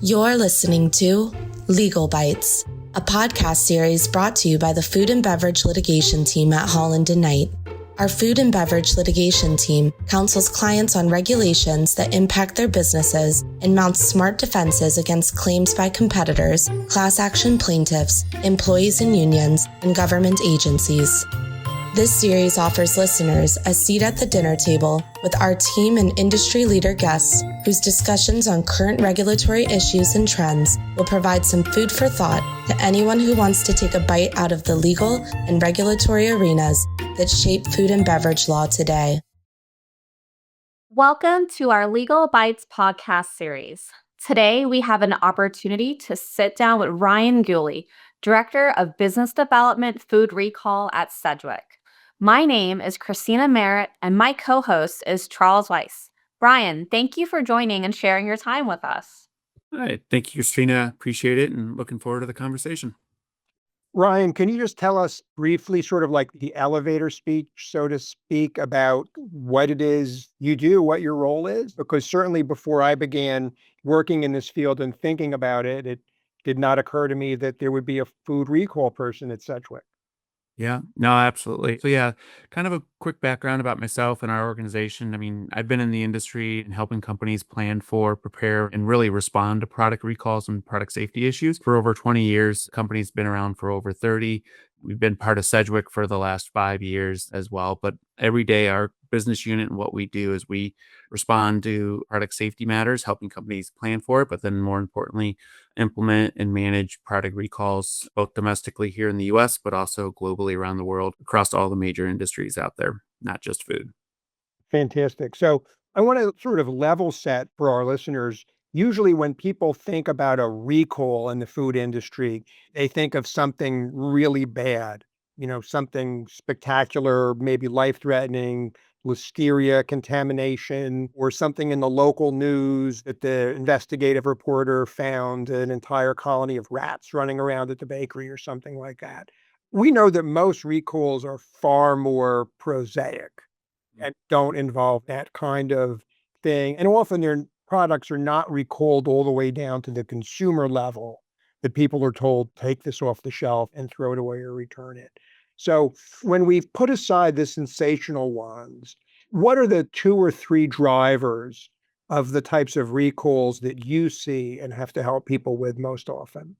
You're listening to Legal Bites, a podcast series brought to you by the Food and Beverage Litigation team at Holland & Knight. Our Food and Beverage Litigation team counsels clients on regulations that impact their businesses and mounts smart defenses against claims by competitors, class action plaintiffs, employees and unions, and government agencies. This series offers listeners a seat at the dinner table with our team and industry leader guests whose discussions on current regulatory issues and trends will provide some food for thought to anyone who wants to take a bite out of the legal and regulatory arenas that shape food and beverage law today. Welcome to our Legal Bites podcast series. Today, we have an opportunity to sit down with Ryan Gooley, Director of Business Development Food Recall at Sedgwick. My name is Christina Merritt, and my co-host is Charles Weiss. Brian, thank you for joining and sharing your time with us. All right. Thank you, Christina. Appreciate it and looking forward to the conversation. Ryan, can you just tell us briefly, sort of like the elevator speech, so to speak, about what it is you do, what your role is? Because certainly before I began working in this field and thinking about it, it did not occur to me that there would be a food recall person at Sedgwick. Yeah, no, absolutely. So yeah, kind of a quick background about myself and our organization. I mean, I've been in the industry and helping companies plan for, prepare, and really respond to product recalls and product safety issues for over 20 years. The company's been around for over 30. We've been part of Sedgwick for the last 5 years as well. But every day, our business unit and what we do is we respond to product safety matters, helping companies plan for it, but then more importantly, implement and manage product recalls, both domestically here in the US, but also globally around the world across all the major industries out there, not just food. Fantastic. So I want to sort of level set for our listeners. Usually when people think about a recall in the food industry, they think of something really bad, something spectacular, maybe life-threatening, listeria contamination, or something in the local news that the investigative reporter found an entire colony of rats running around at the bakery or something like that. We know that most recalls are far more prosaic and don't involve that kind of thing. And often their products are not recalled all the way down to the consumer level that people are told, take this off the shelf and throw it away or return it. So when we've put aside the sensational ones, what are the 2 or 3 drivers of the types of recalls that you see and have to help people with most often?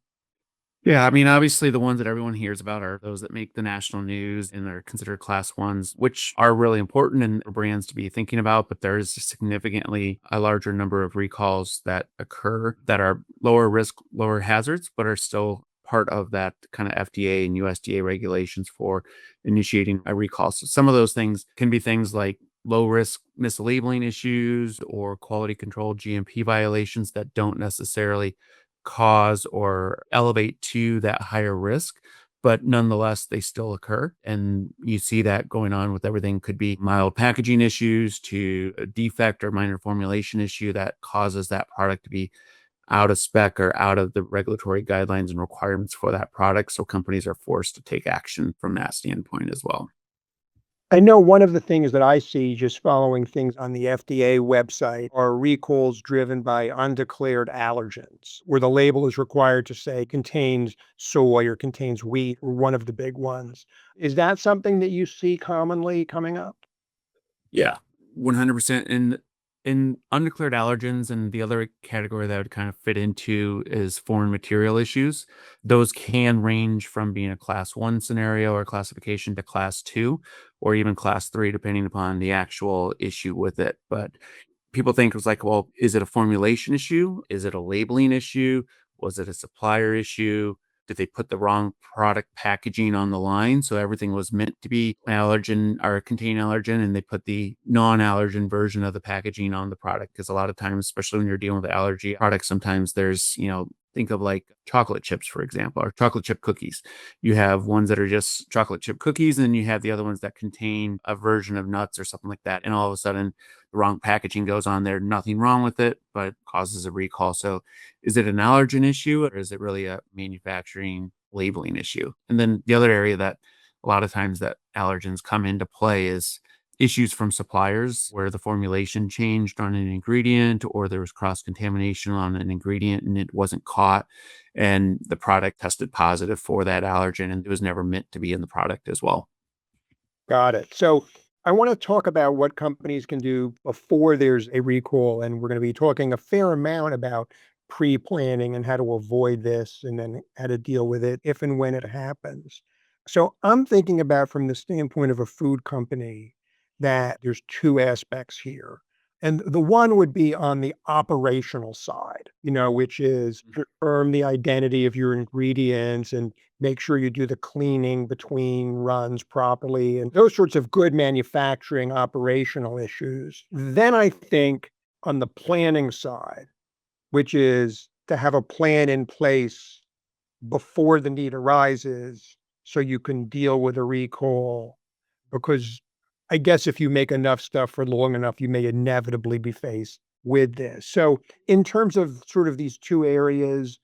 Yeah, I mean, obviously, the ones that everyone hears about are those that make the national news and are considered class ones, which are really important and for brands to be thinking about. But there's significantly a larger number of recalls that occur that are lower risk, lower hazards, but are still part of that kind of FDA and USDA regulations for initiating a recall. So some of those things can be things like low risk mislabeling issues or quality control GMP violations that don't necessarily cause or elevate to that higher risk, but nonetheless, they still occur. And you see that going on with everything. Could be mild packaging issues to a defect or minor formulation issue that causes that product to be out of spec or out of the regulatory guidelines and requirements for that product. So companies are forced to take action from that standpoint as well. I know one of the things that I see just following things on the FDA website are recalls driven by undeclared allergens, where the label is required to say contains soy or contains wheat, or one of the big ones. Is that something that you see commonly coming up? Yeah, 100%. In undeclared allergens, and the other category that would kind of fit into is foreign material issues. Those can range from being a class 1 scenario or classification to class 2 or even class 3, depending upon the actual issue with it. But people think it was like, well, is it a formulation issue? Is it a labeling issue? Was it a supplier issue? Did they put the wrong product packaging on the line? So everything was meant to be allergen or contain allergen, and they put the non-allergen version of the packaging on the product. Because a lot of times, especially when you're dealing with allergy products, sometimes there's, think of like chocolate chips, for example, or chocolate chip cookies. You have ones that are just chocolate chip cookies, and you have the other ones that contain a version of nuts or something like that. And all of a sudden, the wrong packaging goes on there, nothing wrong with it, but causes a recall. So is it an allergen issue or is it really a manufacturing labeling issue? And then the other area that a lot of times that allergens come into play is issues from suppliers where the formulation changed on an ingredient or there was cross-contamination on an ingredient and it wasn't caught and the product tested positive for that allergen and it was never meant to be in the product as well. Got it. So I want to talk about what companies can do before there's a recall. And we're going to be talking a fair amount about pre-planning and how to avoid this and then how to deal with it if and when it happens. So I'm thinking about from the standpoint of a food company that there's two aspects here. And the one would be on the operational side, which is confirm the identity of your ingredients and make sure you do the cleaning between runs properly and those sorts of good manufacturing operational issues. Then I think on the planning side, which is to have a plan in place before the need arises so you can deal with a recall. Because I guess if you make enough stuff for long enough, you may inevitably be faced with this. So in terms of sort of these two areas,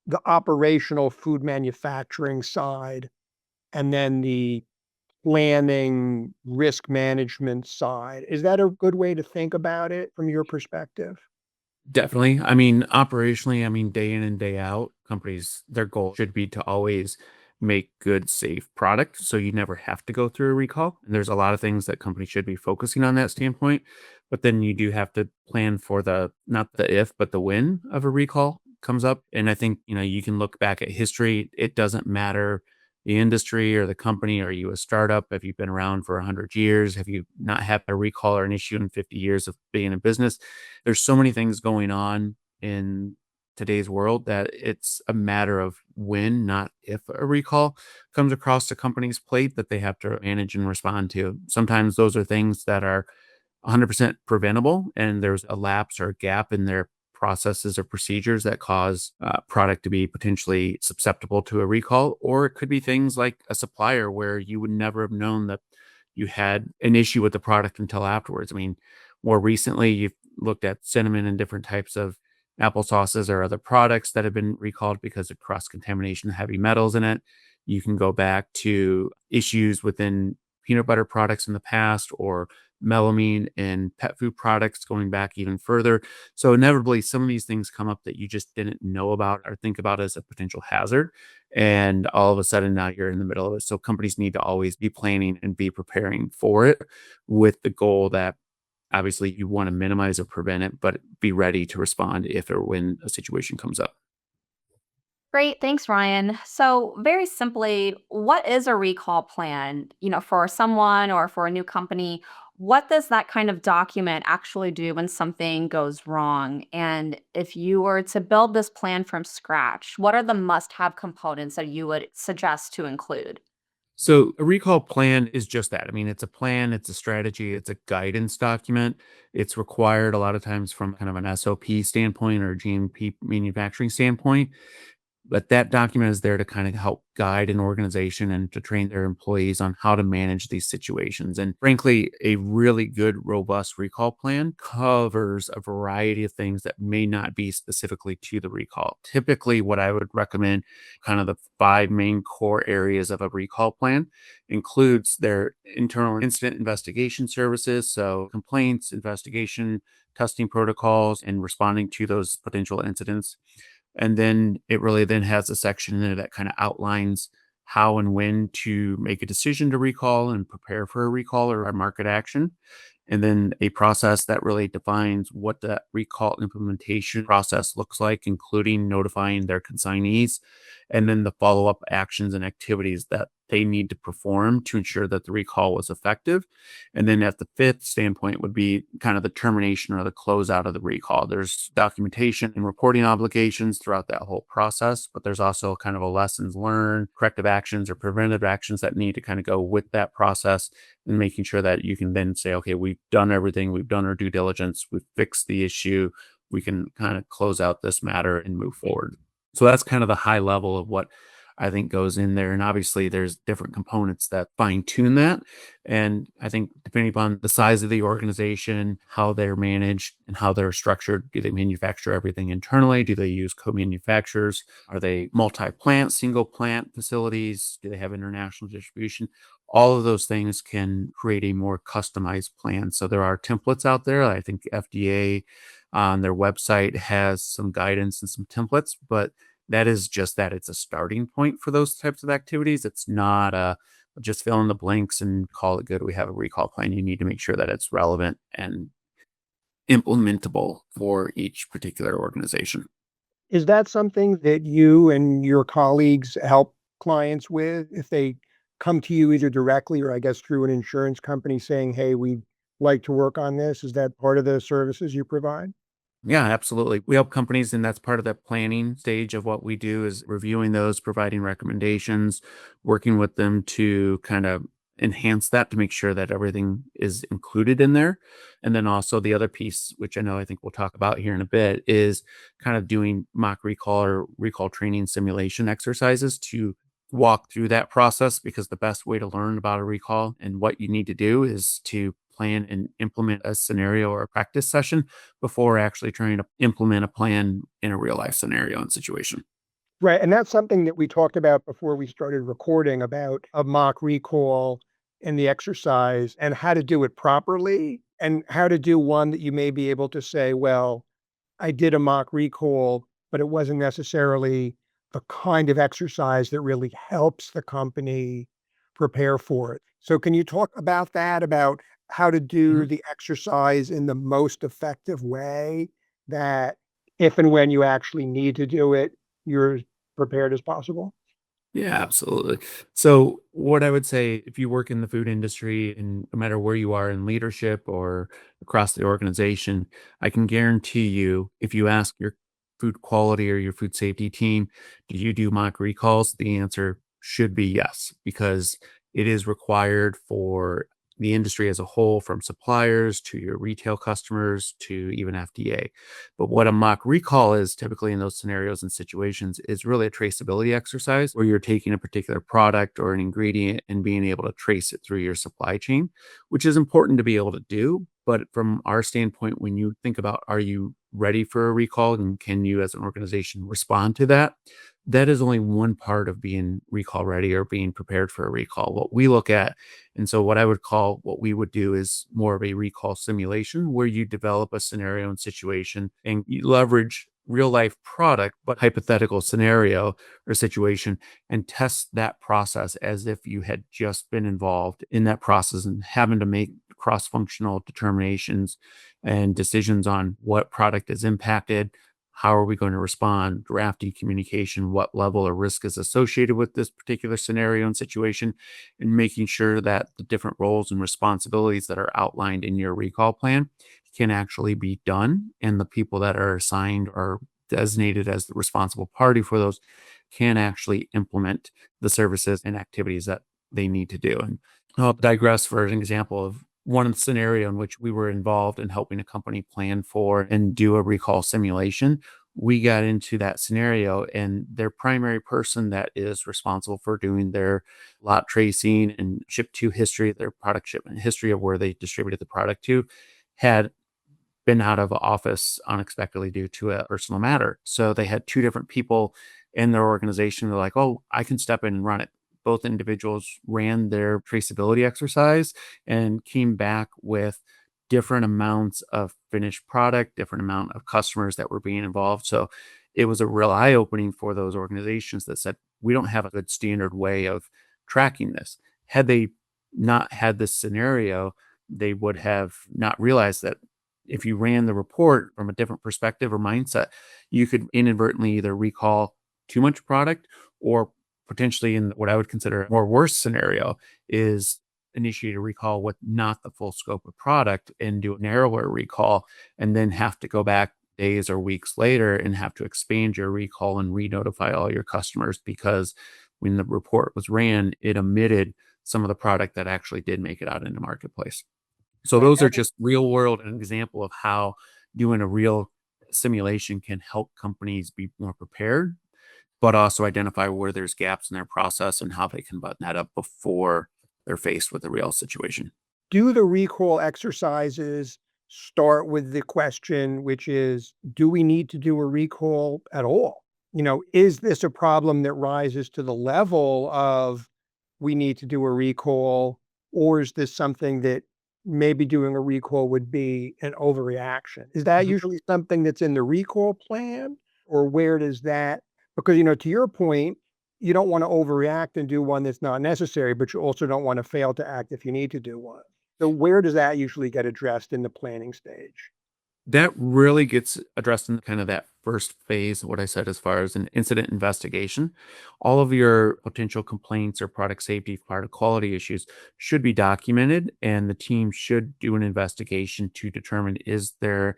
the operational food manufacturing side, and then the planning risk management side. Is that a good way to think about it from your perspective? Definitely. I mean, operationally, I mean, day in and day out, companies, their goal should be to always make good, safe product. So you never have to go through a recall. And there's a lot of things that companies should be focusing on that standpoint. But then you do have to plan for the, not the if, but the when of a recall comes up. And I think, you can look back at history. It doesn't matter the industry or the company. Are you a startup? Have you been around for 100 years? Have you not had a recall or an issue in 50 years of being in business? There's so many things going on in today's world that it's a matter of when, not if a recall comes across the company's plate that they have to manage and respond to. Sometimes those are things that are 100% preventable and there's a lapse or a gap in their processes or procedures that cause product to be potentially susceptible to a recall. Or it could be things like a supplier where you would never have known that you had an issue with the product until afterwards. I mean, more recently, you've looked at cinnamon and different types of applesauces or other products that have been recalled because of cross contamination of heavy metals in it. You can go back to issues within peanut butter products in the past or melamine in pet food products going back even further. So inevitably, some of these things come up that you just didn't know about or think about as a potential hazard. And all of a sudden now you're in the middle of it. So companies need to always be planning and be preparing for it with the goal that obviously you want to minimize or prevent it, but be ready to respond if or when a situation comes up. Great. Thanks, Ryan. So, very simply, what is a recall plan? For someone or for a new company, what does that kind of document actually do when something goes wrong? And if you were to build this plan from scratch, what are the must have components that you would suggest to include? So a recall plan is just that. I mean, it's a plan, it's a strategy, it's a guidance document. It's required a lot of times from kind of an SOP standpoint or GMP manufacturing standpoint. But that document is there to kind of help guide an organization and to train their employees on how to manage these situations. And frankly, a really good, robust recall plan covers a variety of things that may not be specifically to the recall. Typically, what I would recommend, kind of the five main core areas of a recall plan, includes their internal incident investigation services. So complaints, investigation, testing protocols, and responding to those potential incidents. And then it really then has a section in there that kind of outlines how and when to make a decision to recall and prepare for a recall or a market action. And then a process that really defines what that recall implementation process looks like, including notifying their consignees, and then the follow up actions and activities that they need to perform to ensure that the recall was effective. And then at the fifth standpoint would be kind of the termination or the closeout of the recall. There's documentation and reporting obligations throughout that whole process, but there's also kind of a lessons learned, corrective actions or preventive actions that need to kind of go with that process and making sure that you can then say, okay, we've done everything, we've done our due diligence, we've fixed the issue, we can kind of close out this matter and move forward. So that's kind of the high level of what I think goes in there. And obviously, there's different components that fine tune that. And I think depending upon the size of the organization, how they're managed, and how they're structured, do they manufacture everything internally? Do they use co manufacturers? Are they multi plant, single plant facilities? Do they have international distribution? All of those things can create a more customized plan. So there are templates out there. I think FDA on their website has some guidance and some templates, but that is just that. It's a starting point for those types of activities. It's not a just fill in the blanks and call it good. We have a recall plan. You need to make sure that it's relevant and implementable for each particular organization. Is that something that you and your colleagues help clients with if they come to you either directly or I guess through an insurance company saying, "Hey, we'd like to work on this." Is that part of the services you provide? Yeah, absolutely. We help companies, and that's part of the planning stage of what we do is reviewing those, providing recommendations, working with them to kind of enhance that to make sure that everything is included in there. And then also the other piece, which I think we'll talk about here in a bit, is kind of doing mock recall or recall training simulation exercises to walk through that process because the best way to learn about a recall and what you need to do is to plan and implement a scenario or a practice session before actually trying to implement a plan in a real life scenario and situation. Right, and that's something that we talked about before we started recording about a mock recall and the exercise and how to do it properly and how to do one that you may be able to say, well, I did a mock recall, but it wasn't necessarily the kind of exercise that really helps the company prepare for it. So can you talk about that, about how to do Mhm. the exercise in the most effective way that if and when you actually need to do it, you're prepared as possible? Yeah, absolutely. So, what I would say if you work in the food industry, and no matter where you are in leadership or across the organization, I can guarantee you, if you ask your food quality or your food safety team, do you do mock recalls? The answer should be yes, because it is required for the industry as a whole, from suppliers to your retail customers to even FDA. But what a mock recall is typically in those scenarios and situations is really a traceability exercise where you're taking a particular product or an ingredient and being able to trace it through your supply chain, which is important to be able to do. But from our standpoint, when you think about are you ready for a recall and can you as an organization respond to that? That is only one part of being recall ready or being prepared for a recall. What we look at, and so what I would call what we would do is more of a recall simulation where you develop a scenario and situation and you leverage real life product, but hypothetical scenario or situation and test that process as if you had just been involved in that process and having to make cross functional determinations and decisions on what product is impacted. How are we going to respond? Drafting communication, what level of risk is associated with this particular scenario and situation, and making sure that the different roles and responsibilities that are outlined in your recall plan can actually be done. And the people that are assigned or designated as the responsible party for those can actually implement the services and activities that they need to do. And I'll digress for an example of one scenario in which we were involved in helping a company plan for and do a recall simulation. We got into that scenario, and their primary person that is responsible for doing their lot tracing and ship to history, their product shipment history of where they distributed the product to, had been out of office unexpectedly due to a personal matter. So they had two different people in their organization. They're like, oh, I can step in and run it. Both individuals ran their traceability exercise and came back with different amounts of finished product, different amount of customers that were being involved. So it was a real eye opening for those organizations that said, we don't have a good standard way of tracking this. Had they not had this scenario, they would have not realized that if you ran the report from a different perspective or mindset, you could inadvertently either recall too much product or potentially in what I would consider a more worse scenario is initiate a recall with not the full scope of product and do a narrower recall and then have to go back days or weeks later and have to expand your recall and re-notify all your customers because when the report was ran, it omitted some of the product that actually did make it out into marketplace. So Right. those are just real world an example of how doing a real simulation can help companies be more prepared, but also identify where there's gaps in their process and how they can button that up before they're faced with a real situation. Do the recall exercises start with the question, which is, do we need to do a recall at all? Is this a problem that rises to the level of we need to do a recall? Or is this something that maybe doing a recall would be an overreaction? Is that usually something that's in the recall plan? Or where does that, because, to your point, you don't want to overreact and do one that's not necessary, but you also don't want to fail to act if you need to do one. So where does that usually get addressed in the planning stage? That really gets addressed in kind of that first phase, what I said, as far as an incident investigation. All of your potential complaints or product safety, product quality issues should be documented, and the team should do an investigation to determine, is there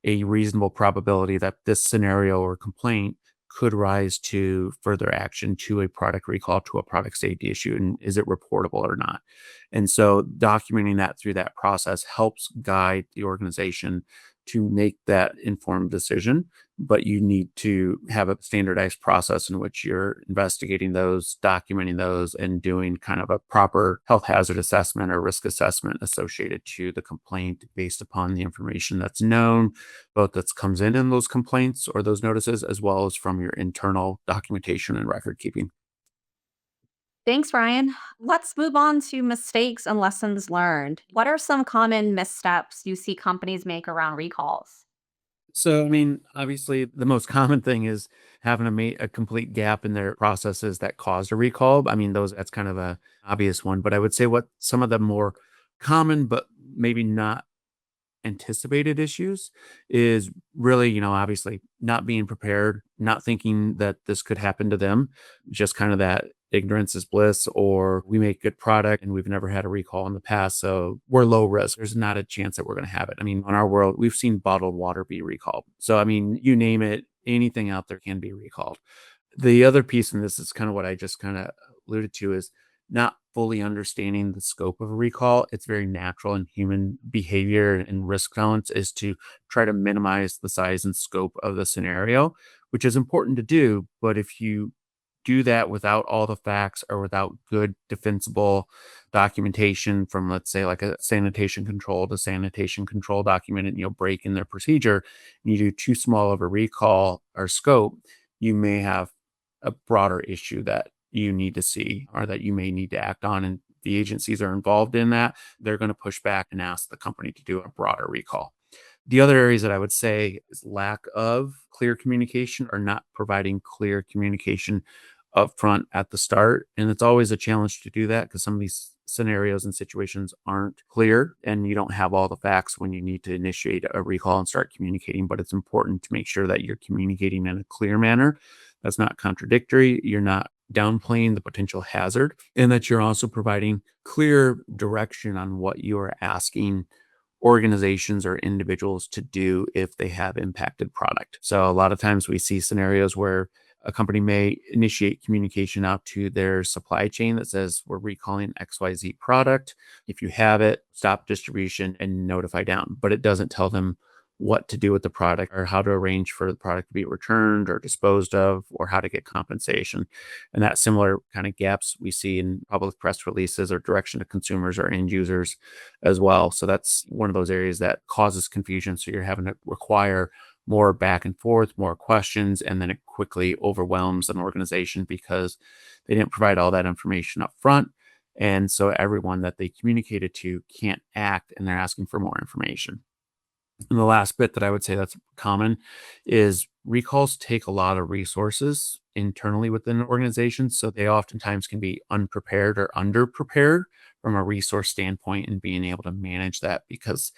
a reasonable probability that this scenario or complaint could rise to further action, to a product recall, to a product safety issue, and is it reportable or not? And so documenting that through that process helps guide the organization to make that informed decision. But you need to have a standardized process in which you're investigating those, documenting those, and doing kind of a proper health hazard assessment or risk assessment associated to the complaint based upon the information that's known, both that comes in those complaints or those notices, as well as from your internal documentation and record keeping. Thanks, Ryan. Let's move on to mistakes and lessons learned. What are some common missteps you see companies make around recalls? So, I mean, obviously, the most common thing is having a complete gap in their processes that caused a recall. I mean, that's kind of a obvious one, but I would say what some of the more common, but maybe not anticipated issues is really, obviously not being prepared, not thinking that this could happen to them, just kind of that ignorance is bliss, or we make good product and we've never had a recall in the past. So we're low risk. There's not a chance that we're going to have it. I mean, in our world, we've seen bottled water be recalled. So, I mean, you name it, anything out there can be recalled. The other piece, and this is kind of what I just kind of alluded to, is not fully understanding the scope of a recall. It's very natural in human behavior and risk tolerance is to try to minimize the size and scope of the scenario, which is important to do. But if you do that without all the facts or without good defensible documentation from, let's say, like a sanitation control to sanitation control document, and you'll break in their procedure, and you do too small of a recall or scope, you may have a broader issue that you need to see or that you may need to act on. And the agencies are involved in that. They're going to push back and ask the company to do a broader recall. The other areas that I would say is lack of clear communication or not providing clear communication upfront at the start. And it's always a challenge to do that because some of these scenarios and situations aren't clear and you don't have all the facts when you need to initiate a recall and start communicating. But it's important to make sure that you're communicating in a clear manner that's not contradictory. You're not downplaying the potential hazard, and that you're also providing clear direction on what you are asking organizations or individuals to do if they have impacted product. So a lot of times we see scenarios where a company may initiate communication out to their supply chain that says, we're recalling XYZ product. If you have it, stop distribution and notify down. But it doesn't tell them what to do with the product or how to arrange for the product to be returned or disposed of or how to get compensation. And that similar kind of gaps we see in public press releases or direction to consumers or end users as well. So that's one of those areas that causes confusion. So you're having to require more back and forth, more questions, and then it quickly overwhelms an organization because they didn't provide all that information up front. And so everyone that they communicated to can't act and they're asking for more information. And the last bit that I would say that's common is recalls take a lot of resources internally within an organization. So they oftentimes can be unprepared or underprepared from a resource standpoint and being able to manage that because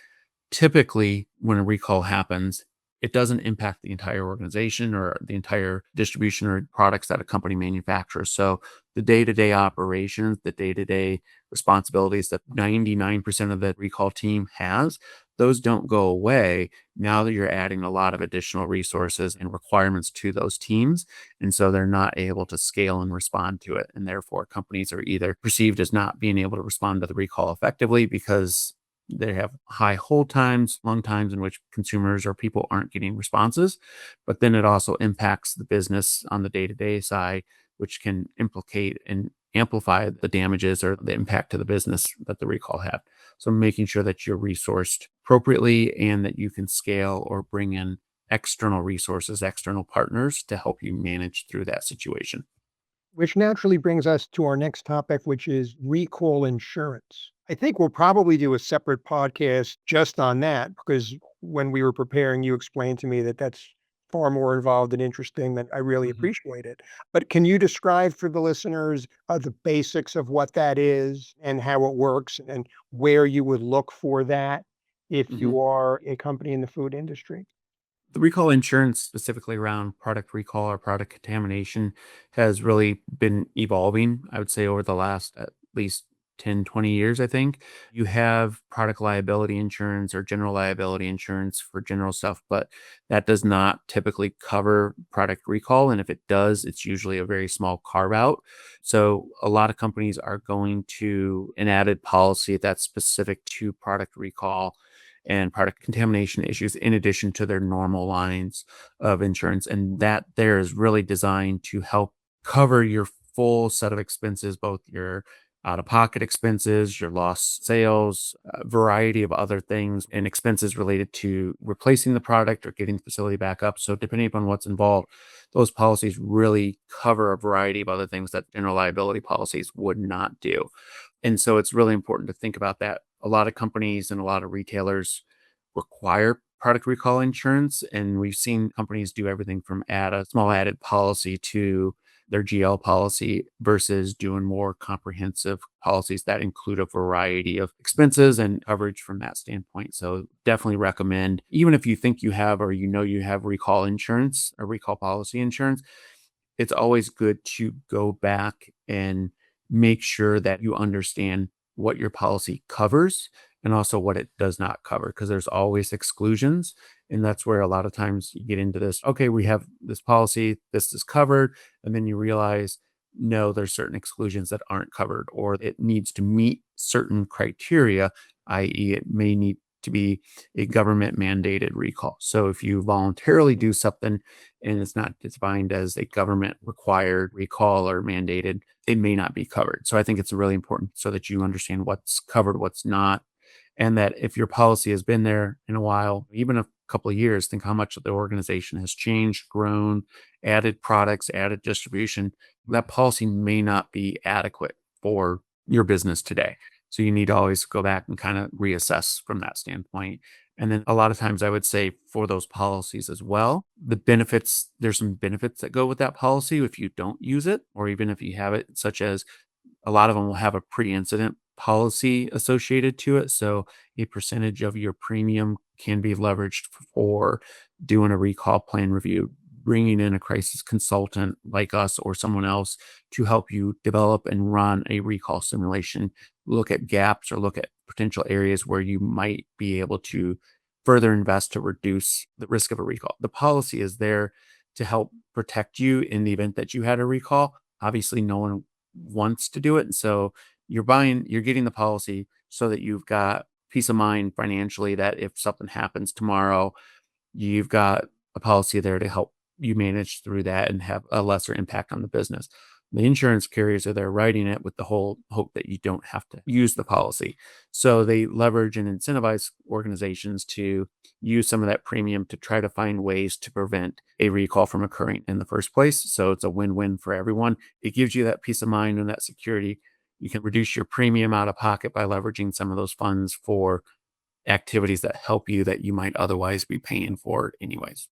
typically when a recall happens, it doesn't impact the entire organization or the entire distribution or products that a company manufactures. So the day-to-day operations, the day-to-day responsibilities that 99% of the recall team has, those don't go away now that you're adding a lot of additional resources and requirements to those teams. And so they're not able to scale and respond to it. And therefore, companies are either perceived as not being able to respond to the recall effectively because they have high hold times, long times in which consumers or people aren't getting responses. But then it also impacts the business on the day-to-day side, which can implicate and amplify the damages or the impact to the business that the recall had. So making sure that you're resourced appropriately and that you can scale or bring in external resources, external partners to help you manage through that situation. which naturally brings us to our next topic, which is recall insurance. I think we'll probably do a separate podcast just on that because when we were preparing, you explained to me that that's far more involved and interesting that I really Mhm. appreciate it. But can you describe for the listeners the basics of what that is and how it works and where you would look for that if Mhm. you are a company in the food industry? The recall insurance, specifically around product recall or product contamination, has really been evolving, I would say, over the last at least 10, 20 years, I think. You have product liability insurance or general liability insurance for general stuff, but that does not typically cover product recall. And if it does, it's usually a very small carve out. So a lot of companies are going to an added policy that's specific to product recall and product contamination issues in addition to their normal lines of insurance. And that there is really designed to help cover your full set of expenses, both your out of pocket expenses, your lost sales, a variety of other things, and expenses related to replacing the product or getting the facility back up. So, depending upon what's involved, those policies really cover a variety of other things that general liability policies would not do. And so it's really important to think about that. A lot of companies and a lot of retailers require product recall insurance, and we've seen companies do everything from add a small added policy to their GL policy versus doing more comprehensive policies that include a variety of expenses and coverage from that standpoint. So definitely recommend, even if you think you have or you know you have recall insurance or recall policy insurance, it's always good to go back and make sure that you understand what your policy covers and also what it does not cover because there's always exclusions, and that's where a lot of times you get into this, okay, we have this policy, this is covered, and then you realize no, there's certain exclusions that aren't covered or it needs to meet certain criteria, i.e. it may need to be a government mandated recall. So if you voluntarily do something and it's not defined as a government required recall or mandated, it may not be covered. So I think it's really important so that you understand what's covered, what's not, and that if your policy has been there in a while, even a couple of years, think how much the organization has changed, grown, added products, added distribution. That policy may not be adequate for your business today. So you need to always go back and kind of reassess from that standpoint. And then a lot of times I would say for those policies as well, the benefits, there's some benefits that go with that policy if you don't use it, or even if you have it, such as a lot of them will have a pre-incident policy associated to it. So a percentage of your premium can be leveraged for doing a recall plan review, bringing in a crisis consultant like us or someone else to help you develop and run a recall simulation, look at gaps or look at potential areas where you might be able to further invest to reduce the risk of a recall. The policy is there to help protect you in the event that you had a recall. Obviously, no one wants to do it. And so you're getting the policy so that you've got peace of mind financially that if something happens tomorrow, you've got a policy there to help you manage through that and have a lesser impact on the business. The insurance carriers are there writing it with the whole hope that you don't have to use the policy. So they leverage and incentivize organizations to use some of that premium to try to find ways to prevent a recall from occurring in the first place. So it's a win-win for everyone. It gives you that peace of mind and that security. You can reduce your premium out of pocket by leveraging some of those funds for activities that help you that you might otherwise be paying for anyways.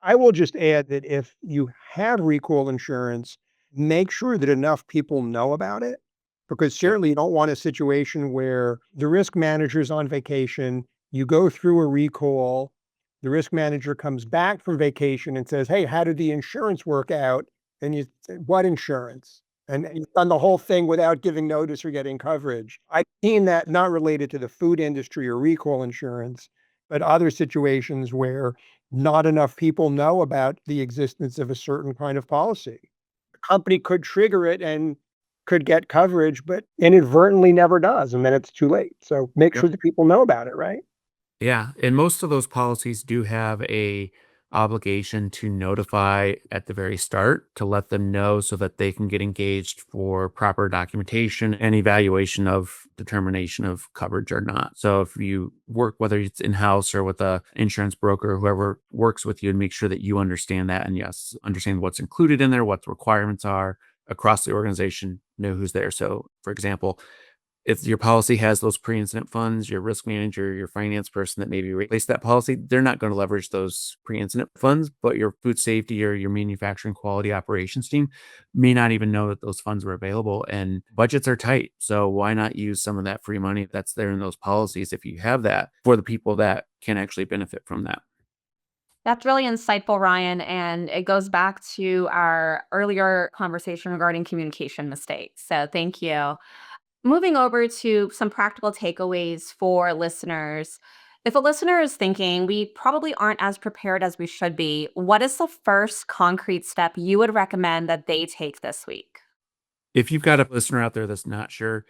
I will just add that if you have recall insurance, make sure that enough people know about it because Yep. certainly you don't want a situation where the risk manager's on vacation, you go through a recall, the risk manager comes back from vacation and says, "Hey, how did the insurance work out?" And you say, "What insurance?" And you've done the whole thing without giving notice or getting coverage. I've seen that not related to the food industry or recall insurance, but other situations where not enough people know about the existence of a certain kind of policy. The company could trigger it and could get coverage, but inadvertently never does, and then it's too late. So make sure that people know about it, right? Yeah, and most of those policies do have a obligation to notify at the very start to let them know so that they can get engaged for proper documentation and evaluation of determination of coverage or not. So if you work, whether it's in-house or with a insurance broker, whoever works with you, and make sure that you understand that and yes, understand what's included in there, what the requirements are, across the organization know who's there. So, for example, if your policy has those pre-incident funds, your risk manager, your finance person that maybe replaced that policy, they're not going to leverage those pre-incident funds, but your food safety or your manufacturing quality operations team may not even know that those funds were available, and budgets are tight. So why not use some of that free money that's there in those policies if you have that for the people that can actually benefit from that? That's really insightful, Ryan. And it goes back to our earlier conversation regarding communication mistakes. So thank you. Moving over to some practical takeaways for listeners. If a listener is thinking we probably aren't as prepared as we should be, what is the first concrete step you would recommend that they take this week? If you've got a listener out there that's not sure,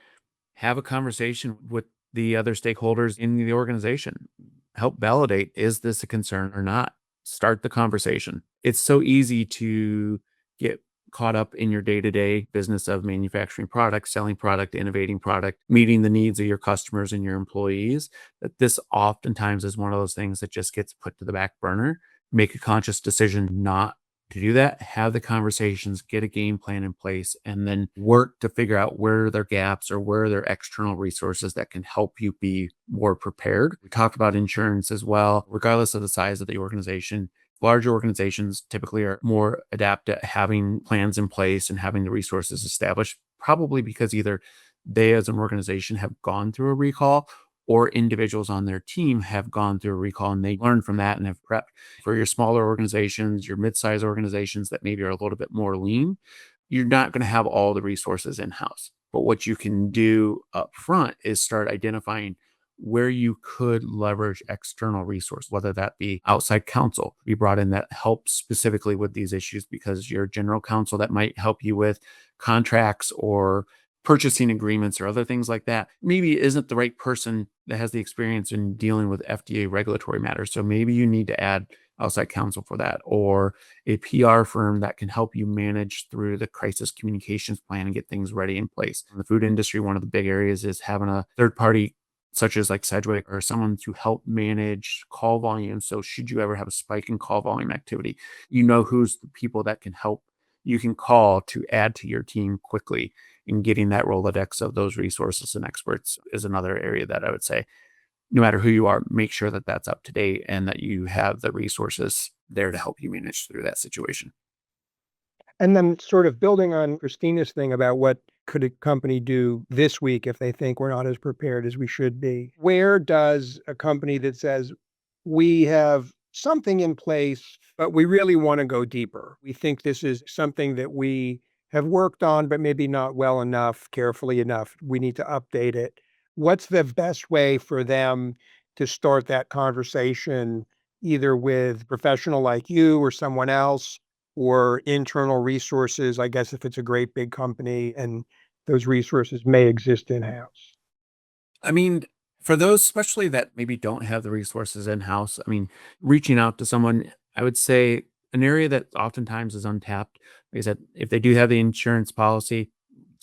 have a conversation with the other stakeholders in the organization. Help validate, is this a concern or not? Start the conversation. It's so easy to get caught up in your day-to-day business of manufacturing products, selling product, innovating product, meeting the needs of your customers and your employees, that this oftentimes is one of those things that just gets put to the back burner. Make a conscious decision not to do that, have the conversations, get a game plan in place, and then work to figure out where are their gaps or where are their external resources that can help you be more prepared. We talked about insurance as well, regardless of the size of the organization. Larger organizations typically are more adept at having plans in place and having the resources established, probably because either they as an organization have gone through a recall or individuals on their team have gone through a recall and they learned from that and have prepped. For your smaller organizations, your mid-sized organizations that maybe are a little bit more lean, you're not going to have all the resources in-house. But what you can do up front is start identifying where you could leverage external resource, whether that be outside counsel be brought in that helps specifically with these issues, because your general counsel that might help you with contracts or purchasing agreements or other things like that maybe isn't the right person that has the experience in dealing with FDA regulatory matters. So maybe you need to add outside counsel for that, or a PR firm that can help you manage through the crisis communications plan and get things ready in place. In the food industry, one of the big areas is having a third party such as like Sedgwick or someone to help manage call volume. So should you ever have a spike in call volume activity, you know who's the people that can help you can call to add to your team quickly. And getting that Rolodex of those resources and experts is another area that I would say, no matter who you are, make sure that that's up to date and that you have the resources there to help you manage through that situation. And then sort of building on Christina's thing about what could a company do this week if they think we're not as prepared as we should be? Where does a company that says we have something in place, but we really want to go deeper? We think this is something that we have worked on, but maybe not well enough, carefully enough. We need to update it. What's the best way for them to start that conversation, either with a professional like you or someone else, or internal resources, I guess, if it's a great big company and those resources may exist in-house? I mean, for those especially that maybe don't have the resources in-house, I mean, reaching out to someone, I would say an area that oftentimes is untapped. Like I said, if they do have the insurance policy,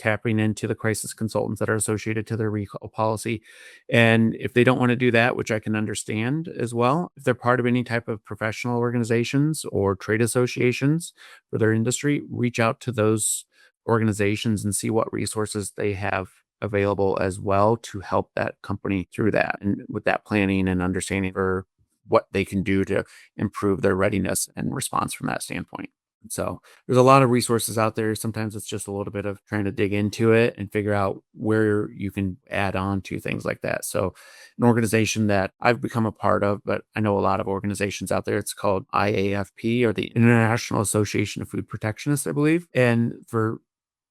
tapping into the crisis consultants that are associated to their recall policy. And if they don't want to do that, which I can understand as well, if they're part of any type of professional organizations or trade associations for their industry, reach out to those organizations and see what resources they have available as well to help that company through that and with that planning and understanding for what they can do to improve their readiness and response from that standpoint. So there's a lot of resources out there. Sometimes it's just a little bit of trying to dig into it and figure out where you can add on to things like that. So an organization that I've become a part of, but I know a lot of organizations out there, it's called IAFP, or the International Association of Food Protectionists, I believe. And for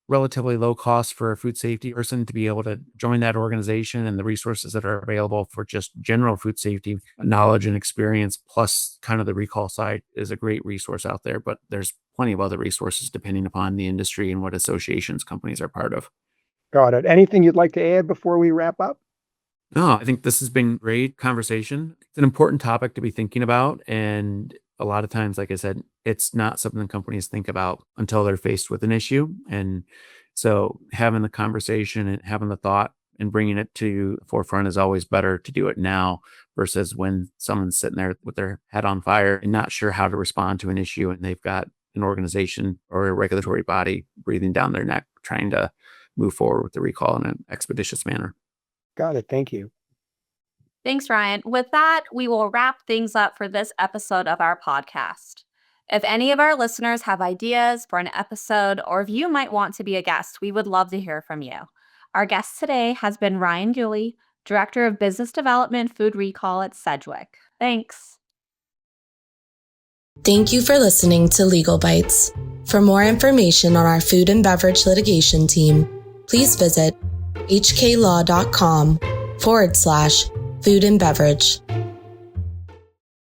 relatively low cost for a food safety person to be able to join that organization, and the resources that are available for just general food safety knowledge and experience, plus kind of the recall side, is a great resource out there. But there's plenty of other resources depending upon the industry and what associations companies are part of. Got it. Anything you'd like to add before we wrap up? No, I think this has been great conversation. It's an important topic to be thinking about. And a lot of times, like I said, it's not something companies think about until they're faced with an issue. And so having the conversation and having the thought and bringing it to the forefront is always better to do it now versus when someone's sitting there with their head on fire and not sure how to respond to an issue and they've got an organization or a regulatory body breathing down their neck, trying to move forward with the recall in an expeditious manner. Got it. Thank you. Thanks, Ryan. With that, we will wrap things up for this episode of our podcast. If any of our listeners have ideas for an episode, or if you might want to be a guest, we would love to hear from you. Our guest today has been Ryan Gooley, Director of Business Development Food Recall at Sedgwick. Thanks. Thank you for listening to Legal Bites. For more information on our food and beverage litigation team, please visit hklaw.com/food and beverage.